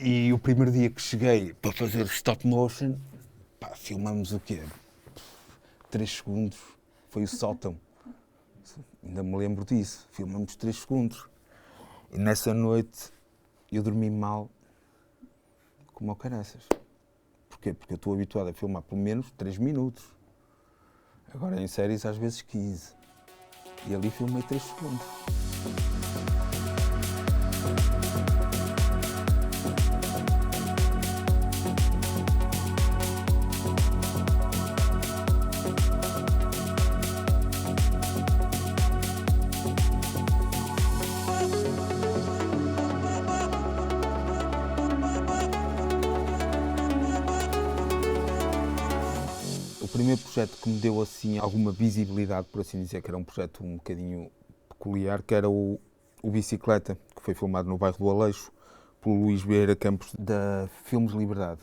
E o primeiro dia que cheguei para fazer stop motion, pá, filmamos o quê? 3 segundos. Foi o sótão. Ainda me lembro disso. Filmamos 3 segundos. E nessa noite eu dormi mal como ao caraças. Porquê? Porque eu estou habituado a filmar pelo menos 3 minutos. Agora em séries às vezes 15. E ali filmei 3 segundos. O primeiro projeto que me deu assim alguma visibilidade, por assim dizer, que era um projeto um bocadinho peculiar, que era o Bicicleta, que foi filmado no bairro do Aleixo, pelo Luís Vieira Campos, da Filmes Liberdade.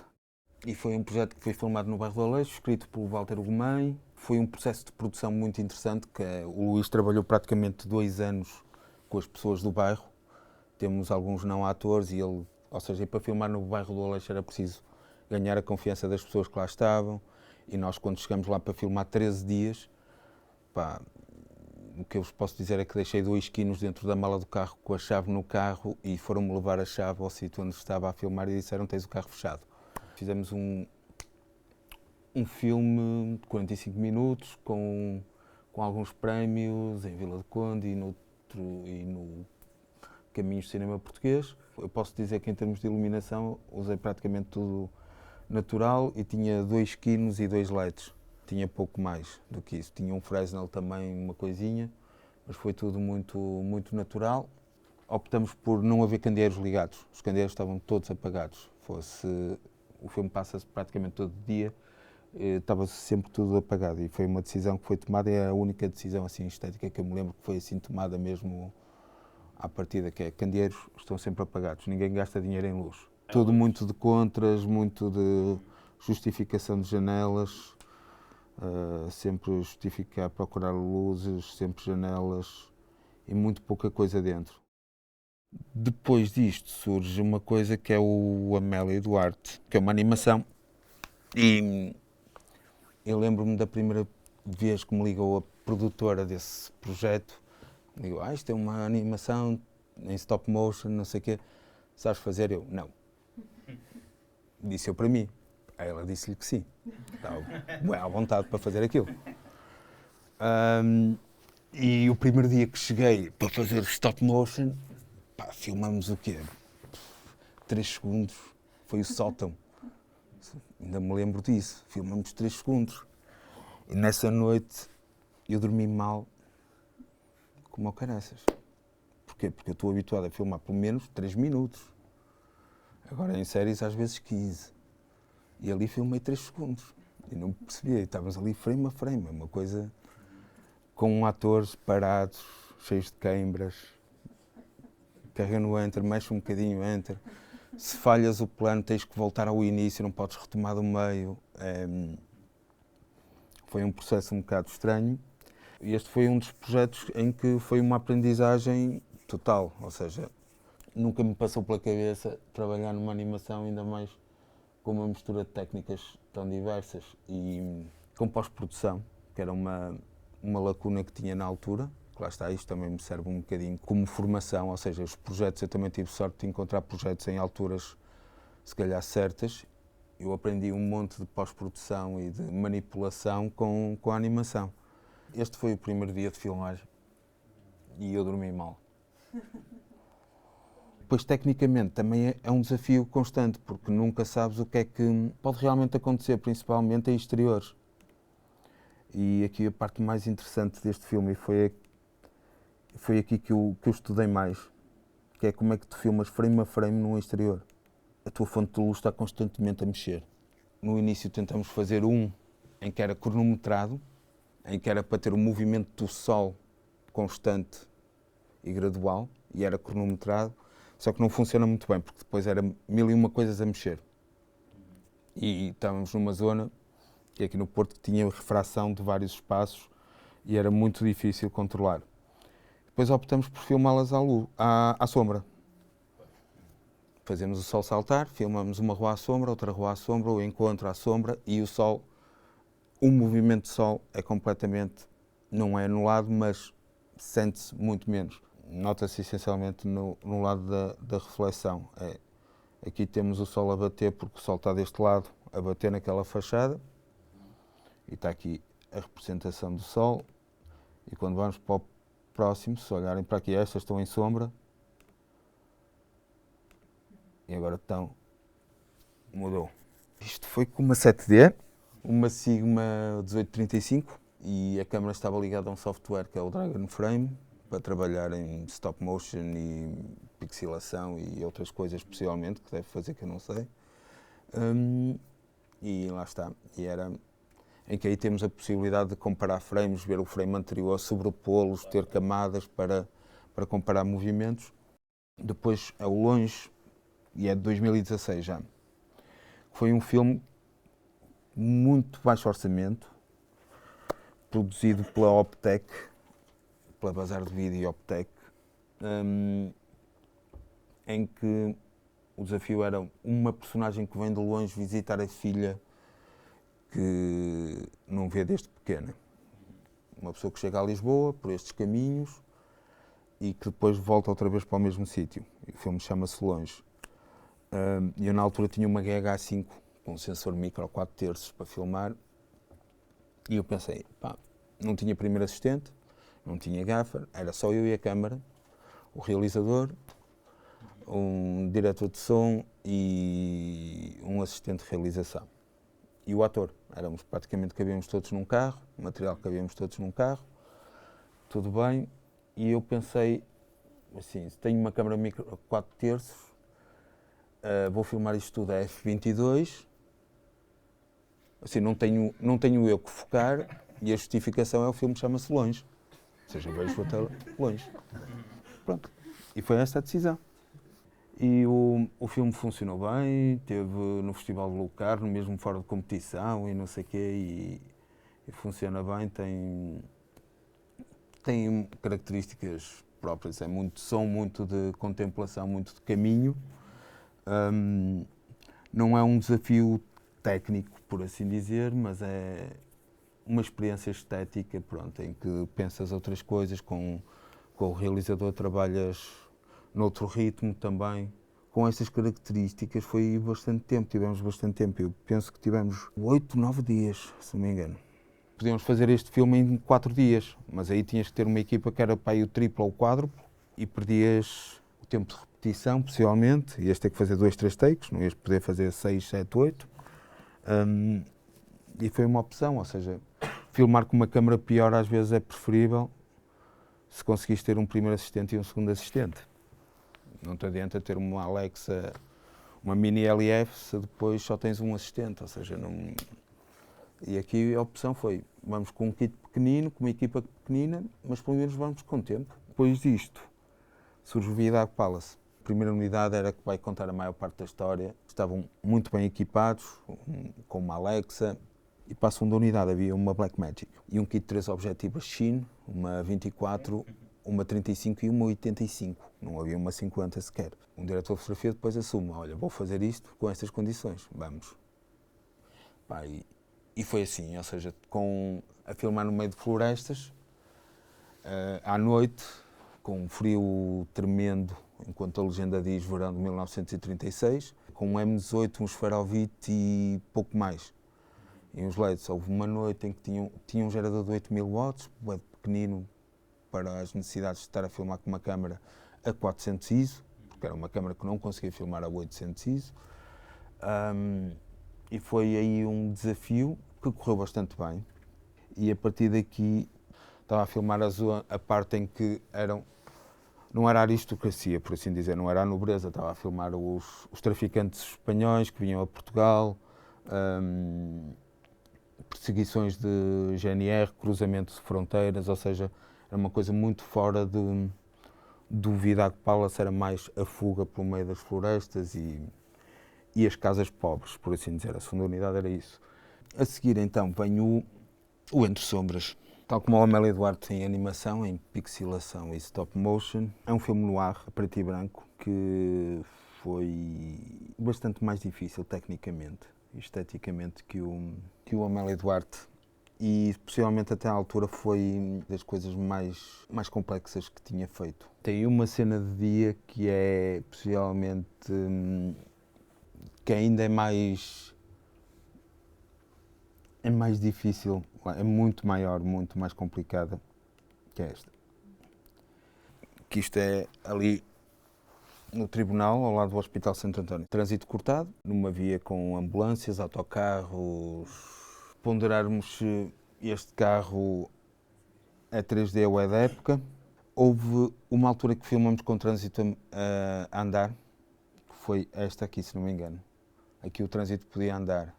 E foi um projeto que foi filmado no bairro do Aleixo, escrito pelo Walter Gomes. Foi um processo de produção muito interessante, que o Luís trabalhou praticamente 2 anos com as pessoas do bairro. Temos alguns não atores e ele, ou seja, para filmar no bairro do Aleixo era preciso ganhar a confiança das pessoas que lá estavam. E nós, quando chegamos lá para filmar 13 dias, pá, o que eu vos posso dizer é que deixei 2 quilos dentro da mala do carro com a chave no carro e foram-me levar a chave ao sítio onde estava a filmar e disseram: tens o carro fechado. Fizemos um filme de 45 minutos com alguns prémios em Vila do Conde e no Caminhos de Cinema Português. Eu posso dizer que em termos de iluminação usei praticamente tudo natural e tinha 2 quinos e 2 LEDs. Tinha pouco mais do que isso. Tinha um Fresnel também, uma coisinha, mas foi tudo muito natural. Optamos por não haver candeeiros ligados. Os candeeiros estavam todos apagados. O filme passa-se praticamente todo dia, estava sempre tudo apagado e foi uma decisão que foi tomada, é a única decisão assim estética que eu me lembro que foi assim tomada mesmo à partida, que é candeeiros estão sempre apagados, ninguém gasta dinheiro em luz. Tudo muito de contras, muito de justificação de janelas, sempre justificar, procurar luzes, sempre janelas e muito pouca coisa dentro. Depois disto surge uma coisa que é o Amélia Duarte, que é uma animação. E eu lembro-me da primeira vez que me ligou a produtora desse projeto. Me ligou: isto é uma animação em stop motion, não sei o quê. Sabes fazer? Eu: não. Disse eu para mim. Aí ela disse-lhe que sim. Estava bem à vontade para fazer aquilo. E o primeiro dia que cheguei para fazer stop motion, pá, filmamos o quê? 3 segundos. Foi o sótão. Ainda me lembro disso. Filmamos 3 segundos. E nessa noite eu dormi mal como ao caraças. Porquê? Porque eu estou habituado a filmar pelo menos 3 minutos. Agora em séries às vezes 15. E ali filmei 3 segundos. E não percebia. Estávamos ali frame a frame. Uma coisa com atores parados, cheios de queimbras. Carrega no enter, mexe um bocadinho, enter. Se falhas o plano tens que voltar ao início, não podes retomar do meio. Foi um processo um bocado estranho. E este foi um dos projetos em que foi uma aprendizagem total. Ou seja, nunca me passou pela cabeça trabalhar numa animação, ainda mais com uma mistura de técnicas tão diversas e com pós-produção, que era uma lacuna que tinha na altura. Lá está, isto também me serve um bocadinho como formação, ou seja, os projetos, eu também tive sorte de encontrar projetos em alturas, se calhar certas. Eu aprendi um monte de pós-produção e de manipulação com a animação. Este foi o primeiro dia de filmagem e eu dormi mal. Depois, tecnicamente, também é um desafio constante, porque nunca sabes o que é que pode realmente acontecer, principalmente em exteriores. E aqui a parte mais interessante deste filme foi aqui que eu estudei mais, que é como é que tu filmas frame a frame no exterior. A tua fonte de luz está constantemente a mexer. No início tentamos fazer um em que era cronometrado, em que era para ter o movimento do sol constante e gradual, e era cronometrado, só que não funciona muito bem, porque depois era 1001 coisas a mexer. E estávamos numa zona, que aqui no Porto, que tinha refração de vários espaços, e era muito difícil controlar. Depois optamos por filmá-las à sombra. Fazemos o sol saltar, filmamos uma rua à sombra, outra rua à sombra, o encontro à sombra e o sol, o movimento do sol é completamente, não é anulado, mas sente-se muito menos. Nota-se essencialmente no lado da reflexão. Aqui temos o sol a bater porque o sol está deste lado a bater naquela fachada e está aqui a representação do sol. E quando vamos para o próximo, se olharem para aqui, estas estão em sombra e agora mudou. Isto foi com uma 7D, uma Sigma 1835 e a câmera estava ligada a um software que é o Dragon Frame para trabalhar em stop motion e pixelação e outras coisas possivelmente que deve fazer que eu não sei. E lá está. E era em que aí temos a possibilidade de comparar frames, ver o frame anterior, sobrepô-los, ter camadas para comparar movimentos. Depois é o Longe, e é de 2016 já. Foi um filme muito baixo orçamento, produzido pela Optec, pela Bazar de Vídeo Optec, em que o desafio era uma personagem que vem de longe visitar a filha que não vê desde pequena. Uma pessoa que chega a Lisboa por estes caminhos e que depois volta outra vez para o mesmo sítio. O filme chama-se Longe. Eu na altura tinha uma GH5 com um sensor micro 4/3 para filmar e eu pensei, não tinha primeiro assistente, não tinha gaffer, era só eu e a câmara, o realizador, um diretor de som e um assistente de realização. E o ator, praticamente cabíamos todos num carro, o material cabíamos todos num carro, tudo bem, e eu pensei, assim, se tenho uma câmera micro 4/3, vou filmar isto tudo a f22, assim, não tenho eu que focar e a justificação é o filme chama-se Longe, ou seja, vejo até longe. Pronto, e foi esta a decisão. E o filme funcionou bem, teve no Festival de Lucar, no mesmo fórum de competição e não sei o quê, e funciona bem, tem características próprias, são muito de contemplação, muito de caminho. Não é um desafio técnico, por assim dizer, mas é uma experiência estética, pronto, em que pensas outras coisas, com o realizador trabalhas noutro ritmo também. Com estas características foi bastante tempo, tivemos bastante tempo. Eu penso que tivemos 8, 9 dias, se não me engano. Podíamos fazer este filme em 4 dias, mas aí tinhas que ter uma equipa que era para aí o triplo ou o quádruplo e perdias o tempo de repetição, possivelmente. Ias ter que fazer 2, 3 takes, não ias poder fazer 6, 7, 8. E foi uma opção, ou seja, filmar com uma câmera pior às vezes é preferível se conseguires ter um primeiro assistente e um segundo assistente. Não te adianta ter uma Alexa, uma mini LF, se depois só tens um assistente, ou seja, não... E aqui a opção foi, vamos com um kit pequenino, com uma equipa pequenina, mas pelo menos vamos com tempo. Depois disto, surge o Viaduct Palace. A primeira unidade era que vai contar a maior parte da história. Estavam muito bem equipados, com uma Alexa, e para a segunda unidade havia uma Blackmagic e um kit de 3 objetivos Shin, uma 24, uma 35 e uma 85. Não havia uma 50 sequer. Um diretor de fotografia depois assume, olha, vou fazer isto com estas condições, vamos. E foi assim, ou seja, a filmar no meio de florestas, à noite, com um frio tremendo, enquanto a legenda diz verão de 1936, com um M18, um esferovite e pouco mais. E uns LEDs. Houve uma noite em que tinha um gerador de 8000 watts, bem pequenino, para as necessidades de estar a filmar com uma câmera a 400 ISO, porque era uma câmera que não conseguia filmar a 800 ISO. E foi aí um desafio que correu bastante bem. E a partir daqui estava a filmar a parte em que não era a aristocracia, por assim dizer, não era a nobreza, estava a filmar os traficantes espanhóis que vinham a Portugal, perseguições de GNR, cruzamento de fronteiras, ou seja, era uma coisa muito fora do Viaduct Palace, era mais a fuga pelo meio das florestas e as casas pobres, por assim dizer. A segunda unidade era isso. A seguir, então, vem o Entre Sombras. Tal como o Amélia Duarte tem animação, em pixelação e stop motion, é um filme noir, a preto e branco, que foi bastante mais difícil tecnicamente e esteticamente que o Amélia Duarte, e possivelmente até à altura foi das coisas mais complexas que tinha feito. Tem uma cena de dia que é possivelmente que ainda é mais difícil, é muito maior, muito mais complicada que esta. Que isto é ali no tribunal, ao lado do Hospital Santo António. Trânsito cortado, numa via com ambulâncias, autocarros. Ponderarmos se este carro é 3D ou é da época. Houve uma altura que filmamos com o trânsito a andar, que foi esta aqui, se não me engano. Aqui o trânsito podia andar,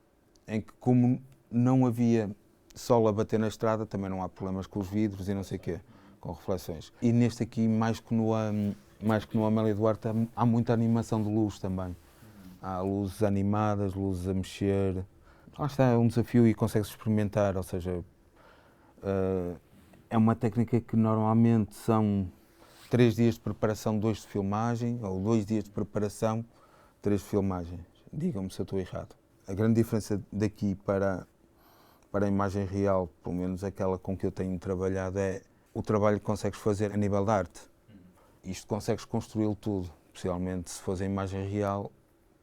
em que como não havia sol a bater na estrada, também não há problemas com os vidros e não sei o quê, com reflexões. E neste aqui, mais que no Amélia Duarte, há muita animação de luz também. Há luzes animadas, luzes a mexer. Lá está, é um desafio e consegue-se experimentar, ou seja, é uma técnica que normalmente são 3 dias de preparação, 2 de filmagem, ou 2 dias de preparação, 3 de filmagem. Digam-me se eu estou errado. A grande diferença daqui para a imagem real, pelo menos aquela com que eu tenho trabalhado, é o trabalho que consegues fazer a nível de arte. Isto consegues construí-lo tudo, especialmente se fores a imagem real,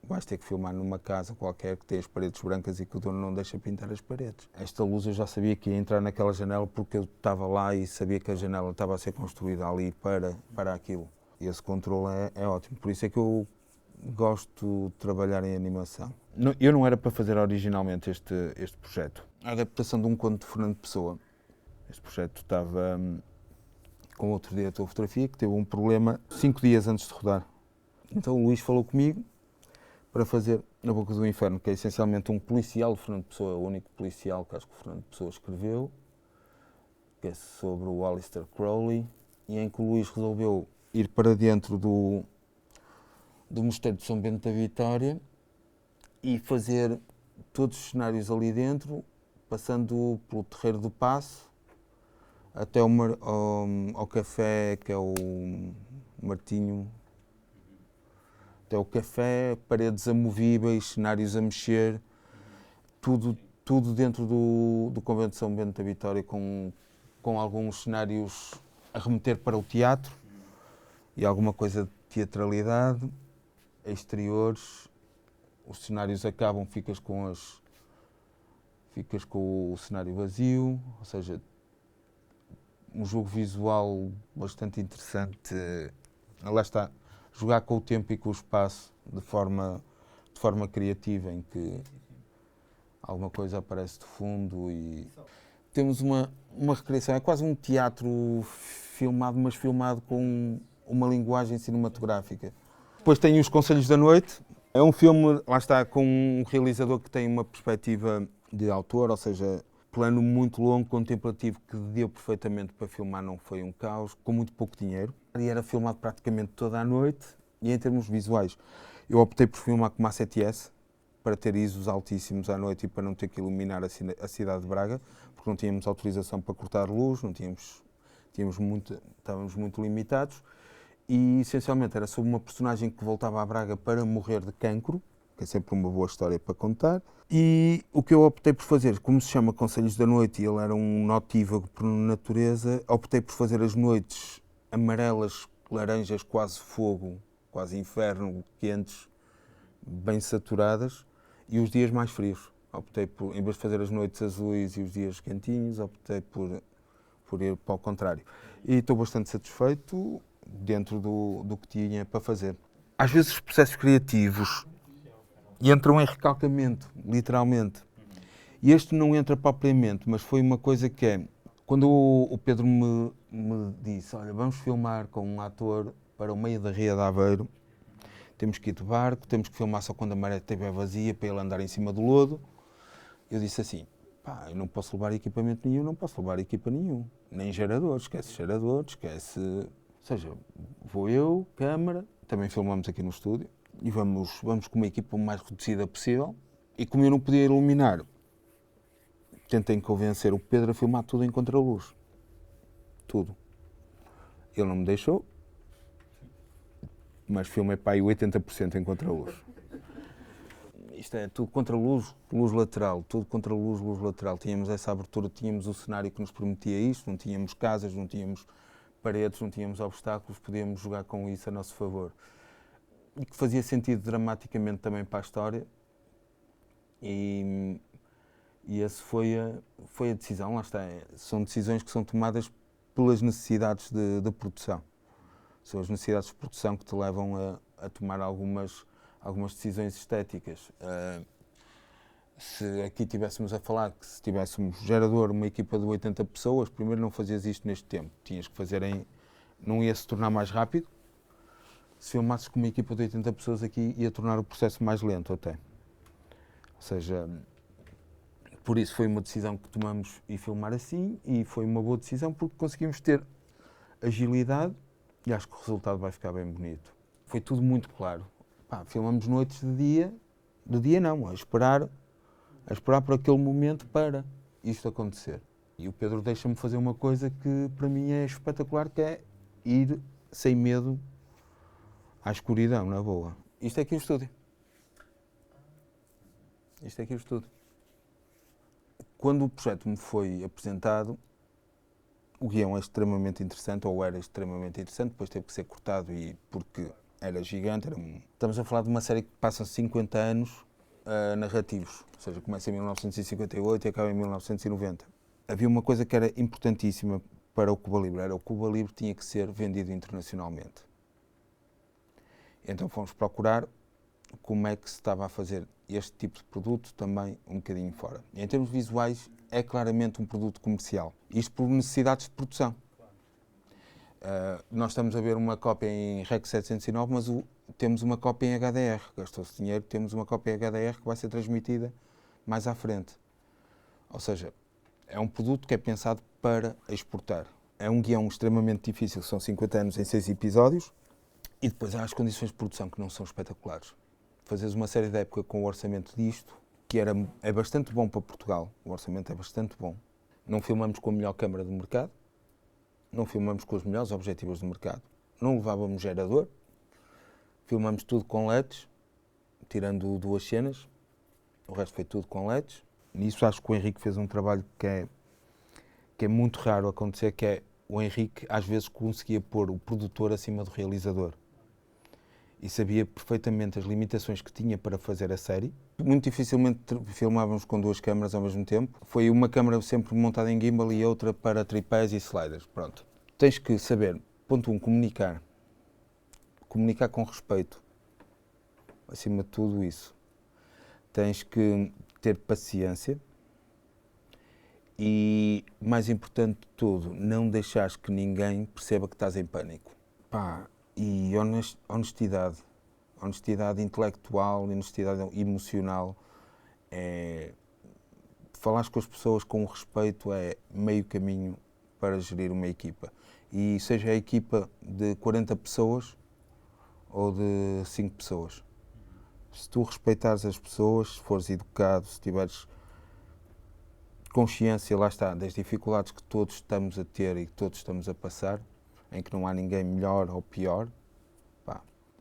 vais ter que filmar numa casa qualquer que tenha as paredes brancas e que o dono não deixa pintar as paredes. Esta luz eu já sabia que ia entrar naquela janela porque eu estava lá e sabia que a janela estava a ser construída ali para aquilo. E esse controle é ótimo, por isso é que eu gosto de trabalhar em animação. Eu não era para fazer originalmente este projeto. A adaptação de um conto de Fernando Pessoa. Este projeto estava com outro diretor de fotografia que teve um problema 5 dias antes de rodar. Então o Luís falou comigo para fazer Na Boca do Inferno, que é essencialmente um policial de Fernando Pessoa, o único policial que acho que o Fernando Pessoa escreveu, que é sobre o Aleister Crowley, e em que o Luís resolveu ir para dentro do Mosteiro de São Bento da Vitória e fazer todos os cenários ali dentro, passando pelo Terreiro do Paço, até ao café, que é o Martinho, até o café, paredes amovíveis, cenários a mexer, tudo dentro do Convento de São Bento da Vitória, com alguns cenários a remeter para o teatro e alguma coisa de teatralidade, exteriores. Os cenários acabam, ficas com o cenário vazio, ou seja, um jogo visual bastante interessante. Lá está, jogar com o tempo e com o espaço de forma criativa, em que alguma coisa aparece de fundo e temos uma recriação, é quase um teatro filmado, mas filmado com uma linguagem cinematográfica. Depois tem Os Conselhos da Noite, é um filme, lá está, com um realizador que tem uma perspectiva de autor, ou seja, plano muito longo, contemplativo, que deu perfeitamente para filmar, não foi um caos, com muito pouco dinheiro. E era filmado praticamente toda a noite, e em termos visuais, eu optei por filmar com uma A7S, para ter ISOs altíssimos à noite e para não ter que iluminar a cidade de Braga, porque não tínhamos autorização para cortar luz, estávamos muito limitados, e essencialmente era sobre uma personagem que voltava a Braga para morrer de cancro, que é sempre uma boa história para contar. E o que eu optei por fazer, como se chama Conselhos da Noite, e ele era um notívago por natureza, optei por fazer as noites amarelas, laranjas, quase fogo, quase inferno, quentes, bem saturadas, e os dias mais frios. Optei por, em vez de fazer as noites azuis e os dias quentinhos, optei por ir para o contrário. E estou bastante satisfeito dentro do que tinha para fazer. Às vezes os processos criativos entram em recalcamento, literalmente. E este não entra propriamente, mas foi uma coisa que é, quando o Pedro me disse, olha, vamos filmar com um ator para o meio da Ria de Aveiro, temos que ir de barco, temos que filmar só quando a maré estiver vazia para ele andar em cima do lodo. Eu disse assim, pá, eu não posso levar equipamento nenhum, não posso levar equipa nenhum, nem gerador, esquece. Ou seja, vou eu, câmara, também filmamos aqui no estúdio, e vamos com uma equipa o mais reduzida possível. E como eu não podia iluminar, tentei convencer o Pedro a filmar tudo em contraluz. Tudo. Ele não me deixou. mas filmei para aí 80% em contraluz. Isto é tudo contra luz, luz lateral, tudo contra luz, luz lateral. Tínhamos essa abertura, tínhamos o cenário que nos permitia isto, não tínhamos casas, não tínhamos paredes, não tínhamos obstáculos, podíamos jogar com isso a nosso favor. E que fazia sentido dramaticamente também para a história. E essa foi a decisão, lá está. São decisões que são tomadas pelas necessidades de produção. São as necessidades de produção que te levam a tomar algumas decisões estéticas. Se aqui estivéssemos a falar que se tivéssemos gerador, uma equipa de 80 pessoas, primeiro não fazias isto neste tempo. Tinhas que fazer não ia se tornar mais rápido. Se filmasses com uma equipa de 80 pessoas aqui, ia tornar o processo mais lento até. Ou seja, por isso foi uma decisão que tomamos e filmar assim, e foi uma boa decisão porque conseguimos ter agilidade e acho que o resultado vai ficar bem bonito. Foi tudo muito claro. Filmamos noites de dia não, a esperar por aquele momento para isto acontecer. E o Pedro deixa-me fazer uma coisa que para mim é espetacular, que é ir sem medo à escuridão, na boa. Isto é aqui o estúdio. Isto é aqui o estúdio. Quando o projeto me foi apresentado, o guião é extremamente interessante, ou era extremamente interessante, depois teve que ser cortado porque era gigante. Estamos a falar de uma série que passa 50 anos narrativos, ou seja, começa em 1958 e acaba em 1990. Havia uma coisa que era importantíssima para o Cuba Libre, era o Cuba Libre tinha que ser vendido internacionalmente. Então fomos procurar como é que se estava a fazer este tipo de produto também um bocadinho fora. Em termos visuais, é claramente um produto comercial. Isto por necessidades de produção. Nós estamos a ver uma cópia em REC 709, mas temos uma cópia em HDR. Gastou-se dinheiro, temos uma cópia em HDR que vai ser transmitida mais à frente. Ou seja, é um produto que é pensado para exportar. É um guião extremamente difícil, são 50 anos em 6 episódios, e depois há as condições de produção que não são espetaculares. Fazeres uma série de época com o orçamento disto, que é bastante bom para Portugal, o orçamento é bastante bom. Não filmamos com a melhor câmara do mercado, não filmamos com os melhores objetivos do mercado, não levávamos gerador, filmamos tudo com LEDs, tirando 2 cenas, o resto foi tudo com LEDs. Nisso acho que o Henrique fez um trabalho que é muito raro acontecer, que é o Henrique às vezes conseguia pôr o produtor acima do realizador. E sabia perfeitamente as limitações que tinha para fazer a série. Muito dificilmente filmávamos com 2 câmaras ao mesmo tempo. Foi uma câmara sempre montada em gimbal e outra para tripés e sliders. Pronto. Tens que saber, ponto 1, comunicar. Comunicar com respeito. Acima de tudo isso. Tens que ter paciência. E, mais importante de tudo, não deixares que ninguém perceba que estás em pânico. E honestidade. Honestidade intelectual, honestidade emocional. Falares com as pessoas com respeito é meio caminho para gerir uma equipa. E seja a equipa de 40 pessoas ou de 5 pessoas. Se tu respeitares as pessoas, se fores educado, se tiveres consciência, lá está, das dificuldades que todos estamos a ter e que todos estamos a passar, em que não há ninguém melhor ou pior,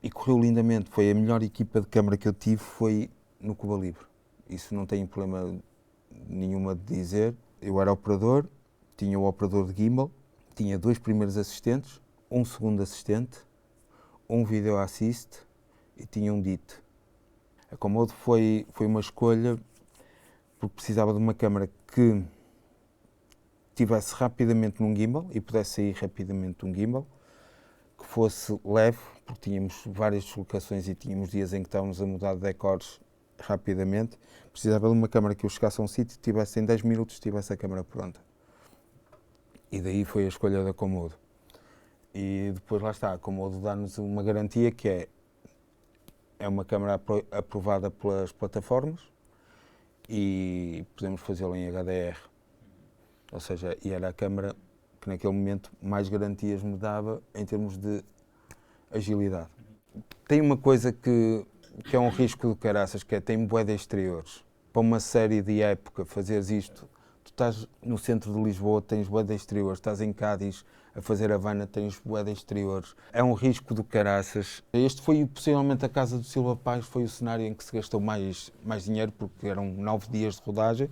e correu lindamente. Foi a melhor equipa de câmara que eu tive, foi no Cuba Libre. Isso não tenho problema nenhuma de dizer. Eu era operador, tinha o operador de gimbal, tinha 2 primeiros assistentes, um segundo assistente, um video assist e tinha um DIT. A Komodo foi uma escolha porque precisava de uma câmara que estivesse rapidamente num gimbal e pudesse sair rapidamente de um gimbal, que fosse leve, porque tínhamos várias deslocações e tínhamos dias em que estávamos a mudar de decors rapidamente. Precisava de uma câmara que eu chegasse a um sítio e tivesse em 10 minutos tivesse a câmara pronta. E daí foi a escolha da Komodo. E depois lá está, a Komodo dá-nos uma garantia que é uma câmara aprovada pelas plataformas e podemos fazê-la em HDR. Ou seja, e era a câmara que naquele momento mais garantias me dava em termos de agilidade. Tem uma coisa que é um risco do caraças, que tem bué de exteriores. Para uma série de época fazeres isto, tu estás no centro de Lisboa, tens bué de exteriores, estás em Cádiz, a fazer Havana, tens bué de exteriores. É um risco do caraças. Este foi possivelmente a casa do Silva Paz, foi o cenário em que se gastou mais dinheiro, porque eram 9 dias de rodagem.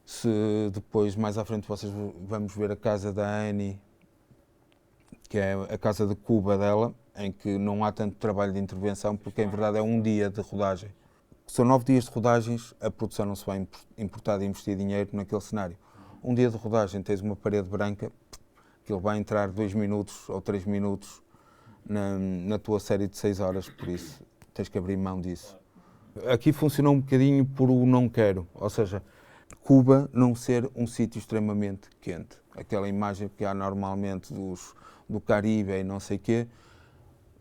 Se depois, mais à frente, vocês vamos ver a casa da Annie, que é a casa de Cuba dela, em que não há tanto trabalho de intervenção, porque em verdade é um dia de rodagem. São 9 dias de rodagens, a produção não se vai importar de investir dinheiro naquele cenário. Um dia de rodagem, tens uma parede branca, que ele vai entrar 2 minutos ou 3 minutos na tua série de 6 horas, por isso tens que abrir mão disso. Aqui funcionou um bocadinho por o não quero, ou seja, Cuba não ser um sítio extremamente quente. Aquela imagem que há normalmente do Caribe e não sei o quê,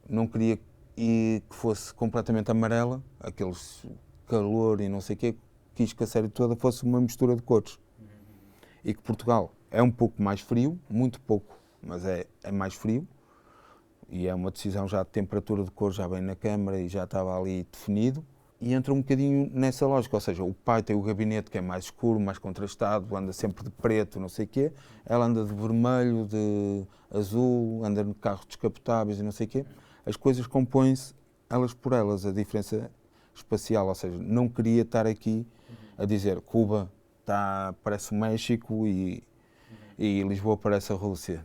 não queria que fosse completamente amarela, aquele calor e não sei o quê, quis que a série toda fosse uma mistura de cores. E que Portugal é um pouco mais frio, muito pouco, mas é mais frio, e é uma decisão já de temperatura de cor, já bem na câmara e já estava ali definido. E entra um bocadinho nessa lógica, ou seja, o pai tem o gabinete que é mais escuro, mais contrastado, anda sempre de preto, não sei o quê, ela anda de vermelho, de azul, anda de carros descapotáveis e não sei o quê. As coisas compõem-se elas por elas, a diferença espacial, ou seja, não queria estar aqui a dizer Cuba parece o México e Lisboa parece a Rússia.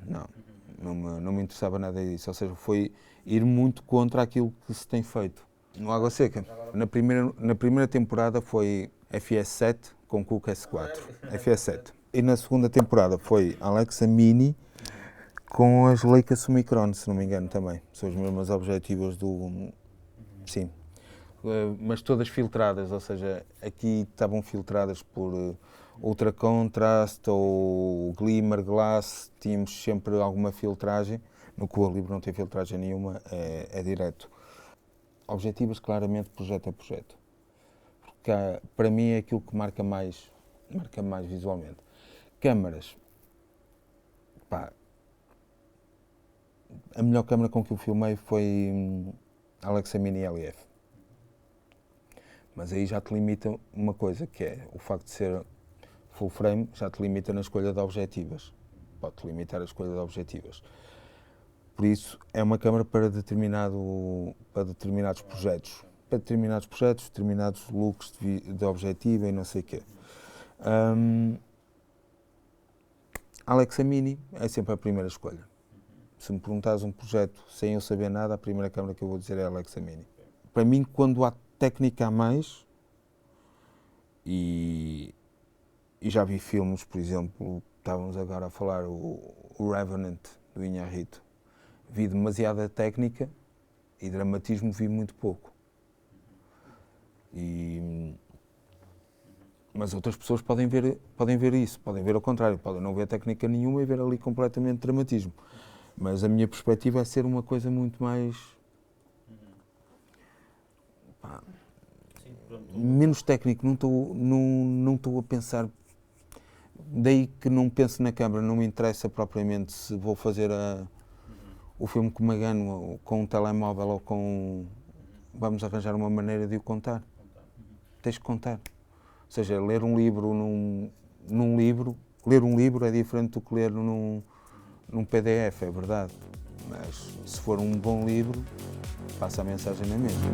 Não me interessava nada disso, ou seja, foi ir muito contra aquilo que se tem feito. No Água Seca, na primeira temporada foi FS7 com Cook S4, FS7. E na segunda temporada foi Alexa Mini com as Leica Summicron, se não me engano também. São as mesmas objetivas do... Sim. Mas todas filtradas, ou seja, aqui estavam filtradas por Ultra Contrast ou Glimmer Glass, tínhamos sempre alguma filtragem. No Cuba Libre não tem filtragem nenhuma, é direto. Objetivas, claramente, projeto a projeto. Porque para mim é aquilo que marca mais visualmente. Câmaras. Pá, a melhor câmara com que eu filmei foi a Alexa Mini LF. Mas aí já te limita uma coisa, que é o facto de ser full frame, já te limita na escolha de objetivas. Pode-te limitar a escolha de objetivas. Por isso, é uma câmara para determinados projetos. Para determinados looks de objetivo e não sei o quê. A Alexa Mini é sempre a primeira escolha. Se me perguntares um projeto sem eu saber nada, a primeira câmara que eu vou dizer é a Alexa Mini. Para mim, quando há técnica a mais, e já vi filmes, por exemplo, estávamos agora a falar o Revenant, do Iñárritu. Vi demasiada técnica e dramatismo vi muito pouco. Mas outras pessoas podem ver isso, podem ver ao contrário, podem não ver técnica nenhuma e ver ali completamente dramatismo. Mas a minha perspectiva é ser uma coisa muito mais... Pá, menos técnico, não estou a pensar... Daí que não penso na câmara, não me interessa propriamente se vou fazer o filme com uma GAN, com um telemóvel ou com... Vamos arranjar uma maneira de o contar. Tens que contar. Ou seja, ler um livro ler um livro é diferente do que ler num PDF, é verdade. Mas se for um bom livro, passa a mensagem na mesma.